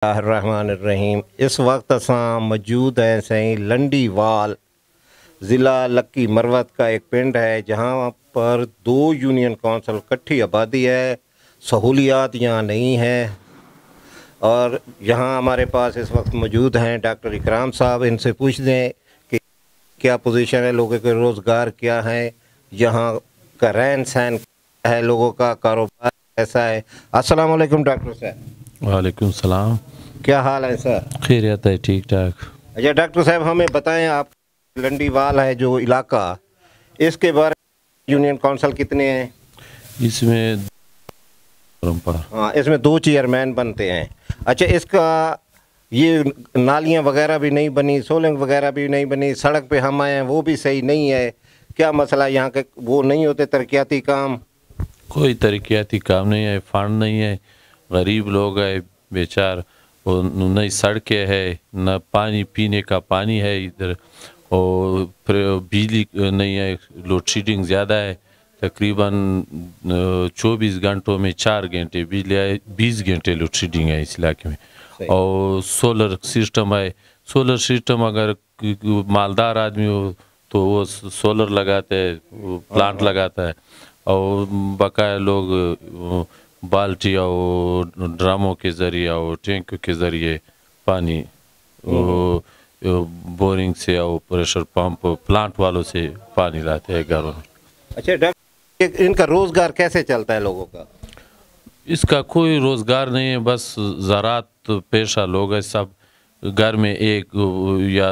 रहमान इस वक्त असां मौजूद हैं सही लंडीवाल ज़िला लक्की मरवत का एक पिंड है जहाँ पर 2 यूनियन कौंसिल इकट्ठी आबादी है, सहूलियात यहाँ नहीं है। और यहाँ हमारे पास इस वक्त मौजूद हैं डॉक्टर इकराम साहब। इनसे पूछ दें कि क्या पोजीशन है, लोगों के रोज़गार क्या है, यहाँ का रहन सहन क्या है, लोगों का कारोबार कैसा है। अस्सलाम वालेकुम डॉक्टर साहब। वालेकुम सलाम। क्या हाल है सर? खैरियत है, ठीक ठाक। अच्छा डॉक्टर साहब, हमें बताएं, आप लंडीवाल है जो इलाका, इसके बारे में यूनियन काउंसिल कितने हैं? इसमें हाँ, इसमें 2 चेयरमैन बनते हैं। अच्छा, इसका ये नालियाँ वगैरह भी नहीं बनी, सोलंग वगैरह भी नहीं बनी, सड़क पे हम आए हैं वो भी सही नहीं है। क्या मसला यहाँ के वो नहीं होते तरक्याती काम? कोई तरक्याती काम नहीं है, फंड नहीं है, गरीब लोग है बेचार, न सड़कें है, न पानी पीने का पानी है इधर, और फिर बिजली नहीं है, लोड शेडिंग ज़्यादा है। तकरीबन 24 घंटों में 4 घंटे बिजली है, 20 घंटे लोड शेडिंग है इस इलाके में। और सोलर सिस्टम है। सोलर सिस्टम अगर मालदार आदमी हो तो वो सोलर लगाते है, प्लांट लगाता है, और बकाया लोग बाल्टी और ड्रामों के ज़रिए और टैंक के ज़रिए पानी बोरिंग से और प्रेशर पंप प्लांट वालों से पानी लाते हैं घरों में। अच्छा डॉक्टर, इनका रोज़गार कैसे चलता है लोगों का? इसका कोई रोज़गार नहीं है, बस ज़रात पेशा लोग हैं सब। घर में एक या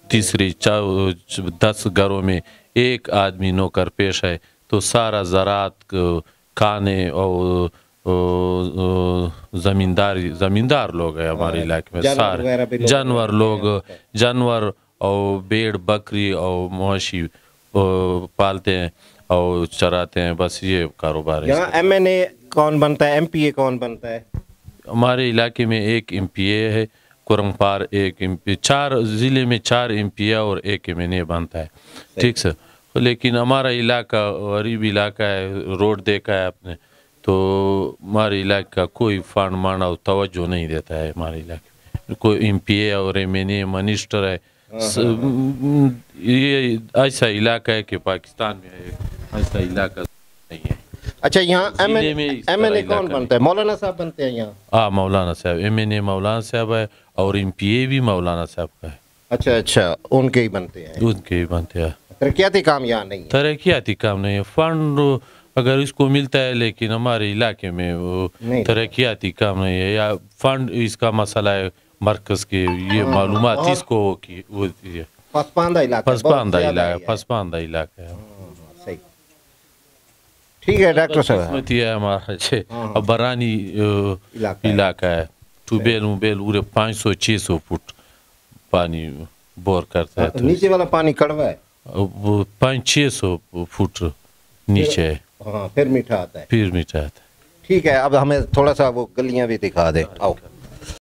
तीसरी 10 घरों में एक आदमी नौकर पेश है, तो सारा ज़रात खाने और ज़मींदार लोग हैं हमारे इलाके में। सारे जानवर लोग, जानवर और भेड़ बकरी और मवेशी पालते हैं और चराते हैं, बस ये कारोबार है। यहाँ MNA कौन बनता है, MPA कौन बनता है? हमारे इलाके में एक MPA है, कुरंगपार एक MP, 4 ज़िले में 4 MPA और 1 MNA बनता है। ठीक सर, लेकिन हमारा इलाका गरीब इलाका है, रोड देखा है आपने, तो हमारे इलाके का कोई फंड माना और तवज्जो नहीं देता है हमारे इलाके में। कोई MPA और MNA मिनिस्टर है, ये ऐसा इलाका है कि पाकिस्तान में ऐसा इलाका नहीं है। अच्छा, यहाँ MNA कौन बनता है? मौलाना साहब बनते हैं यहाँ? हाँ, मौलाना साहब। MNA मौलाना साहब है और MPA भी मौलाना साहब का है। अच्छा, उनके ही बनते हैं? उनके ही बनते हैं। तरक्याती काम यहाँ नहीं है? तरक्याती काम नहीं है, फंड अगर इसको मिलता है, लेकिन हमारे इलाके में वो तरक्याती काम नहीं है, या फंड इसका मसला है मरकज़ के, ये मालूमात इसको की वो पसपानदा इलाका है। सही, ठीक है डॉक्टर साहब। है हमारा बरानी इलाका है, ट्यूबेल पूरे 500-600 फुट पानी बोर करता है, तो नीचे वाला पानी कड़वा है, वो 500-600 फुट नीचे है। हाँ, फिर मीठा आता है। ठीक है, अब हमें थोड़ा सा वो गलियां भी दिखा दे, आओ।